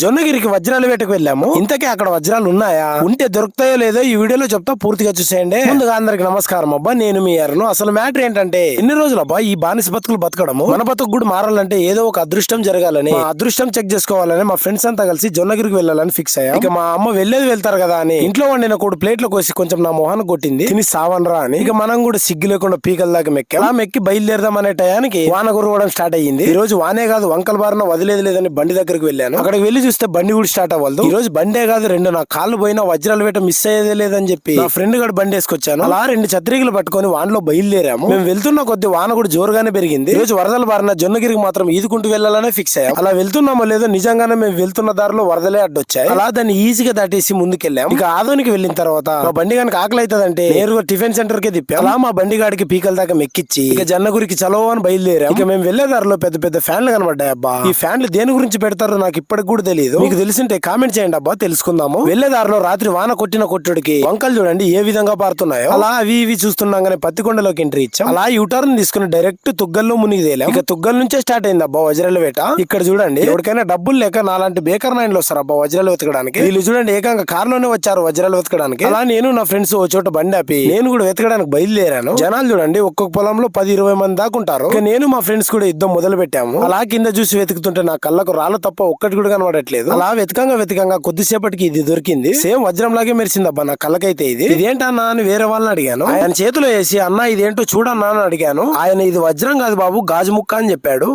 జొన్నగిరికి వజ్రాల వేటకు వెళ్ళాము. ఇంతకీ అక్కడ వజ్రాలు ఉన్నాయా, ఉంటే దొరుకుతాయో లేదో ఈ వీడియోలో చెప్తా, పూర్తిగా చూసేయండి. ముందుగా అందరికి నమస్కారం అబ్బా, నేను మీ ఎర్రను. అసలు మ్యాటర్ ఏంటంటే, ఎన్ని రోజులు అబ్బా ఈ బానిస బతుకులు బతకడము, మన బతుకు కూడా మారాలంటే ఏదో ఒక అదృష్టం జరగాలని, మా అదృష్టం చెక్ చేసుకోవాలని మా ఫ్రెండ్స్ అంతా కలిసి జొన్నగిరికి వెళ్ళాలని ఫిక్స్ అయ్యా. ఇక మా అమ్మ వెళ్తారు కదా అని ఇంట్లో వండిన కూడా ప్లేట్లు కోసి కొంచెం నా మొహాన్ని కొట్టింది, తిని సావనరా అని. ఇక మనం కూడా సిగ్గు లేకుండా పీకల దాకా మెక్కి బయలుదేరదాం అనే టయానికి వాన కురవడం స్టార్ట్ అయ్యింది. ఈ రోజు వానే కాదు వంకల బారిన వదిలేదు లేదని బండి దగ్గరికి వెళ్ళాను. అక్కడికి వెళ్లి చూస్తే బండి కూడా స్టార్ట్ అవ్వదు. ఈ రోజు బండే కాదు రెండు నా కాళ్ళు పోయినా వజ్రాల వేట మిస్ అయ్యేదే లేదని చెప్పి నా ఫ్రెండ్ గడు బండి వేసుకొచ్చాను. అలా రెండు ఛత్రికలు పట్టుకొని వానలో బయలుదేరాము. మేము వెళ్తున్న కొద్ది వాన కూడా జోరుగానే పెరిగింది. ఈ రోజు వరదల బారిన జొన్నగిరికి మాత్రం ఈదుకుంటూ వెళ్లాలనే ఫిక్స్ అయ్యాం. అలా వెళ్తున్నామో లేదో నిజంగానే మేము వెళ్తున్న దారిలో వరదలే అడ్డొచ్చాయి. అలా దాన్ని ఈజీగా దాటేసి ముందుకెళ్ళాం. ఇక ఆదోనికి వెళ్ళిన తర్వాత మా బండి కనుక ఆకలి అవుతుందంటే నేరుగా టిఫిన్ సెంటర్ కే తిప్పాం. అలా మా బండి గాడికి పీకల దాకా మెక్కిచ్చి ఇక జొన్నగిరికి చలో అని బయలుదేరాం. ఇక మేము వెళ్లే దారిలో పెద్ద పెద్ద ఫ్యాన్లు కనబడ్డాయి. అబ్బా ఈ ఫ్యాన్లు దేని గురించి పెడతారో నాకు ఇప్పటికి కూడా తెలియదు. మీకు తెలిసింటే కామెంట్ చేయండి అబ్బా, తెలుసుకుందాము. వెళ్లేదారిలో రాత్రి వాన కొట్టిన కొట్టుడికి వంకలు చూడండి ఏ విధంగా పారుతున్నాయో. అలా అవి ఇవి చూస్తున్నాగానే పత్తికొండలోకి ఎంట్రీ ఇచ్చాం. అలా యూటర్న్ తీసుకుని డైరెక్ట్ తుగ్గల్లో మునిగి తేలాం. ఇక తుగ్గల నుంచే స్టార్ట్ అయింది అబ్బా వజ్రాల వేట. ఇక్కడ చూడండి, ఎవరికైనా డబ్బులు లేక నాలాంటి బేకర్ నాయన్లు వస్తారు అబ్బా వజ్రాలు వెతకడానికి. వీళ్ళు చూడండి ఏకంగా కారులోనే వచ్చారు వజ్రాలు వెతకడానికి. అలా నేను నా ఫ్రెండ్స్ ఓ చోట బండి ఆపి నేను కూడా వెతకడానికి బయలుదేరాను. జనాలు చూడండి ఒక్కొక్క పొలంలో 10-20 మంది దాకా ఉంటారు. ఇక నేను మా ఫ్రెండ్స్ కూడా యుద్ధం మొదలు పెట్టాము. అలా కింద చూసి వెతుకుతుంటే నా కళ్ళకు రాళ్ళ తప్ప ఒక్కటి కూడా కనబడట్లేదు. అలా వెతకంగా కొద్దిసేపటికి ఇది దొరికింది. సేమ్ వజ్రం లాగే మెరిసిందబ్బా నా కళ్ళకైతే. ఇదేంటన్నా అని వేరే వాళ్ళని అడిగాను. ఆయన చేతిలో వేసి అన్న ఇదేంటో చూడన్నా అని అడిగాను. ఆయన ఇది వజ్రం కాదు బాబు గాజు ముక్క అని చెప్పాడు.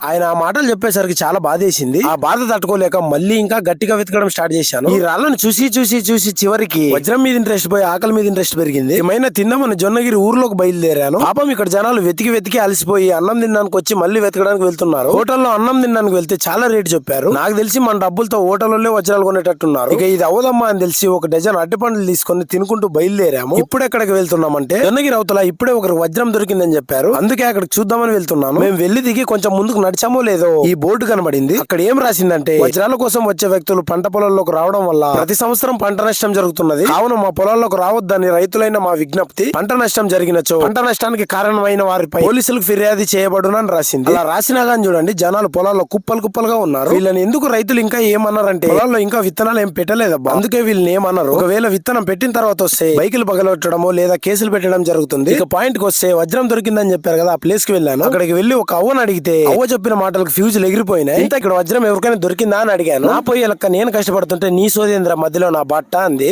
ఆయన ఆ మాటలు చెప్పేసరికి చాలా బాధేసింది. ఆ బాధ తట్టుకోలేక మళ్ళీ ఇంకా గట్టిగా వెతకడం స్టార్ట్ చేశాను. ఈ రాళ్ళను చూసి చివరికి వజ్రం మీద ఇంట్రెస్ట్ పోయి ఆకలి మీద ఇంట్రెస్ట్ పెరిగింది. ఏమైనా తిందామని జొన్నగిరి ఊర్లోకి బయలుదేరాను. పాపం ఇక్కడ జనాలు వెతికి అలసిపోయి అన్నం తినడానికి వచ్చి మళ్ళీ వెతకడానికి వెళ్తున్నారు. హోటల్లో అన్నం తినడానికి వెళ్తే చాలా రేటు చెప్పారు. నాకు తెలిసి మన డబ్బులతో హోటల్లో వజ్రాలు కొనేటట్టున్నారు. ఇక ఇది అవదమ్మా అని తెలిసి ఒక డజన్ అట్టి పండ్లు తీసుకొని తినుకుంటూ బయలుదేరాము. ఇప్పుడు ఎక్కడికి వెళ్తున్నామంటే జొన్నగిరి అవతల ఇప్పుడే ఒకరికి వజ్రం దొరికిందని చెప్పారు. అందుకే అక్కడికి చూద్దామని వెళ్తున్నాను. మేము వెళ్లి దిగి కొంచెం ముందుకు నడిచామో లేదో ఈ బోర్డు కనబడింది. అక్కడ ఏం రాసిందంటే వజ్రాల కోసం వచ్చే వ్యక్తులు పంట పొలాల్లోకి రావడం వల్ల ప్రతి సంవత్సరం పంట నష్టం జరుగుతున్నది. కావున మా పొలాల్లోకి రావద్దని రైతులైన మా విజ్ఞప్తి. పంట నష్టం జరిగినచో పంట నష్టానికి కారణమైన వారిపై పోలీసులకు ఫిర్యాదు చేయబడునని రాసింది. అలా రాసినా కానీ చూడండి జనాలు పొలాల్లో కుప్పలుగా ఉన్నారు. వీళ్ళని ఎందుకు రైతులు ఇంకా ఏమన్నారంటే పొలాల్లో ఇంకా విత్తనాలు ఏం పెట్టలేదబ్బా, అందుకే వీళ్ళని ఏమన్నారు. ఒకవేళ విత్తనం పెట్టిన తర్వాత వస్తే బైకులు పగలొట్టడమో లేదా కేసులు పెట్టడం జరుగుతుంది. ఇక పాయింట్ కి వస్తే వజ్రం దొరికిందని చెప్పారు కదా, ఆ ప్లేస్ కి వెళ్ళాను. అక్కడికి వెళ్లి ఒక అవ్వని అడిగితే అవ్వ చెప్పిన మాటలకు ఫ్యూజులు ఎగిరిపోయినాయి. ఇంత ఇక్కడ వజ్రం ఎవరికైనా దొరికిందా అని అడిగాను. నా పోయే లెక్క నేను కష్టపడుతుంటే నీ సోదేంద్ర మధ్యలో నా బట్ట అంది.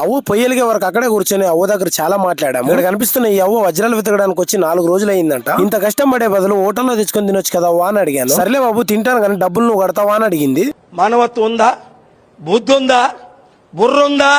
అవ్వ పొయ్యలిగే వరకు అక్కడే కూర్చొని అవ్వ దగ్గర చాలా మాట్లాడాము. ఇక్కడ కనిపిస్తున్న ఈ అవ్వ వజ్రాలు వెతకడానికి వచ్చి 4 రోజులు అయిందంట. ఇంత కష్టం పడే బదులు హోటల్లో తెచ్చుకొని తినొచ్చు కదా అవ్వ అని అడిగాను. సర్లే బాబు తింటాను కానీ డబ్బులు నువ్వు కడతావా అని అడిగింది. మానవత్వం ఉందా, బుద్ధి ఉందా, బుర్ర ఉందా?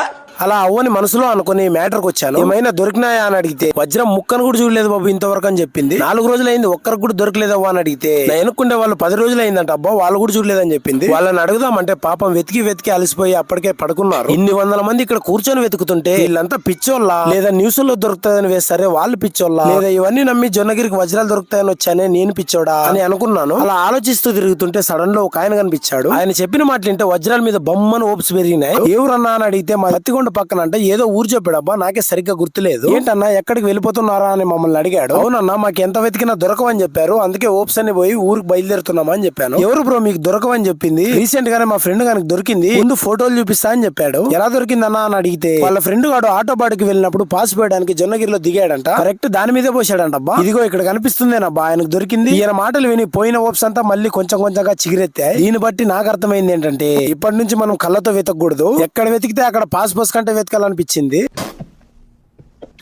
అలా అవ్వని మనసులో అనుకుని మ్యాటర్కి వచ్చాను. ఏమైనా దొరికినాయా అని అడిగితే వజ్రం ముక్కను కూడా చూడలేదు బాబు ఇంతవరకు అని చెప్పింది. 4 రోజులు అయింది ఒక్కరికి కూడా దొరకలేదు అవ్వ అని అడిగితే నా ఎనుక్కుండే వాళ్ళు 10 రోజులు అయిందంట అబ్బా, వాళ్ళు కూడా చూడలేదని చెప్పింది. వాళ్ళని అడుగుదామంటే పాపం వెతికి అలసిపోయి అప్పటికే పడుకున్నారు. ఇన్ని వందల మంది ఇక్కడ కూర్చొని వెతుకుతుంటే వీళ్ళంతా పిచ్చోళ్ళ లేదా న్యూస్ లో దొరుకుతాయని వేస్తారే వాళ్ళు పిచ్చోళ్ళ, లేదా ఇవన్నీ నమ్మి జొన్నగిరికి వజ్రాలు దొరుకుతాయని వచ్చానే నేను పిచ్చోడా అని అనుకున్నాను. అలా ఆలోచిస్తూ తిరుగుతుంటే సడన్ లో ఒక ఆయన కనిపించాడు. ఆయన చెప్పిన మాటలుంటే వజ్రాల మీద బొమ్మను ఓప్స్ పెరిగినాయి. ఎవరన్నా అని అడిగితే మా పత్తికొండ పక్కన అంటే ఏదో ఊరు చెప్పాడబ్బా, నాకే సరిగ్గా గుర్తులేదు. ఏంటన్నా ఎక్కడికి వెళ్ళిపోతున్నారా అని మమ్మల్ని అడిగాడు. అవునన్నా మాకు ఎంత వెతికినా దొరకవని చెప్పారు, అందుకే ఓప్స్ అని పోయి ఊరికి బయలుదేరుతున్నామా అని చెప్పాను. ఎవరు బ్రో మీకు దొరకవని చెప్పింది? రీసెంట్ గానే మా ఫ్రెండ్ గానికి దొరికింది, ముందు ఫోటోలు చూపిస్తా అని చెప్పాడు. ఎలా దొరికిందన్నా అని అడిగితే వాళ్ళ ఫ్రెండ్ గాడు ఆటో బాడికి వెళ్ళినప్పుడు పాస్ పోయడానికి జొన్నగిరిలో దిగాడంట. కరెక్ట్ దాని మీదే పోసాడంట అబ్బా. ఇదిగో ఇక్కడ కనిపిస్తుందేనబ్బా ఆయనకు దొరికింది. ఈయన మాటలు విని పోయిన ఓప్స్ అంతా మళ్ళీ కొంచెంగా చిగిరెత్తాయి. దీన్ని బట్టి నాకు అర్థమైంది ఏంటంటే ఇప్పటి నుంచి మనం కళ్ళతో వెతకూడదు, ఎక్కడ వెతికితే అక్కడ పాస్ కంటే వెతకాలనిపించింది.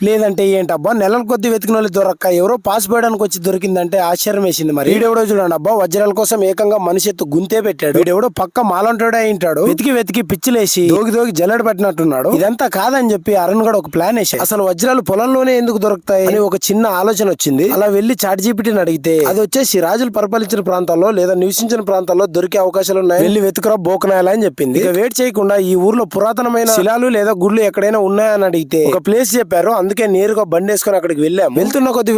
లేదంటే ఏంటబ్బా నెలల కొద్ది వెతికిన వాళ్ళు దొరక్క ఎవరో పాస్ పోయడానికి వచ్చి దొరికిందంటే ఆశ్చర్యం వేసింది. మరి వీడెవడో చూడండి అబ్బా వజ్రాల కోసం ఏకంగా మనిషి ఎత్తు గుంతే పెట్టాడు. వీడెవడో పక్క మాలంటోడే అయింటాడు. వెతికి పిచ్చిలేసి దోగి జల్లెడ పట్టినట్టున్నాడు. ఇదంతా కాదని చెప్పి అరుణ్ గడు ఒక ప్లాన్ వేసాడు. అసలు వజ్రాలు పొలంలోనే ఎందుకు దొరుకుతాయి అని ఒక చిన్న ఆలోచన వచ్చింది. అలా వెళ్లి ChatGPTని అడిగితే అది వచ్చేసి రాజులు పరిపాలించిన ప్రాంతాల్లో లేదా నివసించిన ప్రాంతాల్లో దొరికే అవకాశాలు ఉన్నాయి, వెళ్లి వెతుకురా బోకనాయాలా అని చెప్పింది. ఇక వెయిట్ చేయకుండా ఈ ఊర్లో పురాతనమైన శిలాలు లేదా గుళ్ళు ఎక్కడైనా ఉన్నాయని అడిగితే ఒక ప్లేస్ చెప్పారు. అందుకే నేరుగా బండి వేసుకుని అక్కడికి వెళ్ళాము.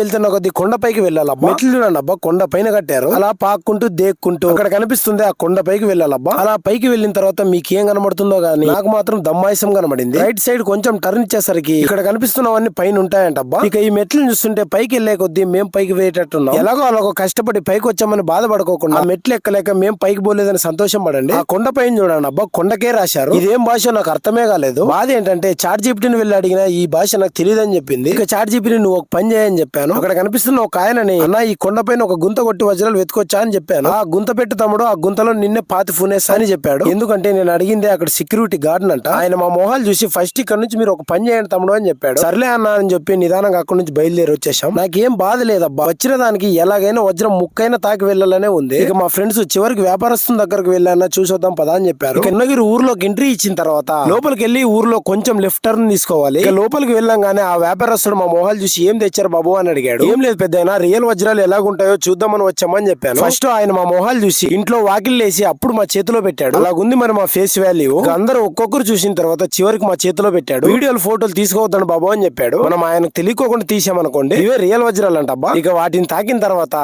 వెళ్తున్న కొద్ది కొండపైకి వెళ్ళాలబ్బా. మెట్లు చూడండి అబ్బా, కొండ పైన కట్టారు. అలా పాక్కుంటూ దేక్కుంటూ అక్కడ కనిపిస్తుంది ఆ కొండ పైకి వెళ్ళాలబ్బా. అలా పైకి వెళ్ళిన తర్వాత మీకు ఏం కనబడుతుందో గానీ నాకు మాత్రం దమ్మాయిసం కనబడింది. రైట్ సైడ్ కొంచెం టర్న్ ఇచ్చేసరికి ఇక్కడ కనిపిస్తున్నవన్నీ పైన ఉంటాయంటబ్బా. ఇక ఈ మెట్లు చూస్తుంటే పైకి వెళ్లే కొద్దీ మేము పైకి వేయటట్టున్నాం. ఎలాగో అలాగో కష్టపడి పైకి వచ్చామని బాధపడుకోకుండా ఆ మెట్లు ఎక్కలేక మేము పైకి పోలేదని సంతోషం పడండి. ఆ కొండ పైన చూడండి అబ్బా, కొండకే రాశారు. ఇదేం భాష నాకు అర్థమే కాలేదు. బాధ ఏంటంటే చాట్ జీపీటీని వెళ్ళి అడిగినా ఈ భాష నాకు తెలియదని చెప్పింది. ఇక చాట్ జీపీటీ నువ్వు ఒక పని చేయని చెప్పాను. అక్కడ కనిపిస్తున్న ఒక ఆయనని, అన్న ఈ కొండ పైన ఒక గుంత కొట్టి వజ్రాలు వెతుకొచ్చా అని చెప్పాను. ఆ గుంత పెట్టు తమ్ముడు, ఆ గుంతలో నిన్నే పాతి ఫూనేస్తా అని చెప్పాడు. ఎందుకంటే నేను అడిగిందే అక్కడ సెక్యూరిటీ గార్డ్ అంట. ఆయన మా మొహాలు చూసి ఫస్ట్ ఇక్కడ నుంచి మీరు ఒక పని చేయండి తమ్ముడు అని చెప్పాడు. సర్లే అన్న అని చెప్పి నిదానంగా అక్కడి నుంచి బయలుదేరి వచ్చేసాం. నాకేం బాధ లేదబ్బా, వచ్చిన దానికి ఎలాగైనా వజ్రం ముక్కైనా తాకి వెళ్ళాలనే ఉంది. ఇక మా ఫ్రెండ్స్ చివరికి వ్యాపారస్తుల దగ్గరకు వెళ్ళానా చూసొద్దాం పదా అని చెప్పారు. ఇక ఉన్నగిరి ఊర్లోకి ఎంట్రీ ఇచ్చిన తర్వాత లోపలికి వెళ్లి ఊర్లో కొంచెం లెఫ్ట్ టర్న్ తీసుకోవాలి. ఇక లోపలికి వెళ్ళంగానే ఆ వ్యాపారస్తుడు మా మొహాలు చూసి ఏం తెచ్చారు బాబు అని అడిగాడు. ఏం లేదు పెద్దయినా, రియల్ వజ్రాలు ఎలాగుంటాయో చూద్దామని వచ్చామని చెప్పాను. ఫస్ట్ ఆయన మా మొహాలు చూసి ఇంట్లో వాకిల్లేసి అప్పుడు మా చేతిలో పెట్టాడు. అలాగుంది మరి మా ఫేస్ వాల్యూ. అందరూ ఒక్కొక్కరు చూసిన తర్వాత చివరికి మా చేతిలో పెట్టాడు. వీడియోలు ఫోటోలు తీసుకోవద్దండి బాబు అని చెప్పాడు. మనం ఆయనకు తెలియకోకుండా తీసామనుకోండి ఇవే రియల్ వజ్రాలు అంటబ్బా. ఇక వాటిని తాకిన తర్వాత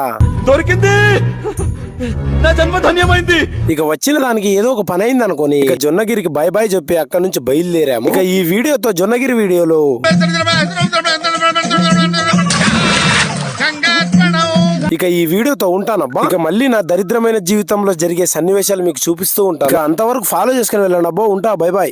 దొరికింది, నా జన్మ ధన్యమైంది. ఇక వచ్చిన దానికి ఏదో ఒక పని అయింది అనుకోని ఇక జొన్నగిరికి బై బై చెప్పి అక్కడ నుంచి బయలుదేరాము. ఇక ఈ వీడియోతో జొన్నగిరి వీడియోలో ఉంటానబ్బా. ఇక మళ్ళీ నా దరిద్రమైన జీవితంలో జరిగే సన్నివేశాలు మీకు చూపిస్తూ ఉంటాను. ఇక అంతవరకు ఫాలో చేసుకుని వెళ్ళండి అబ్బో. ఉంటా, బై బాయ్.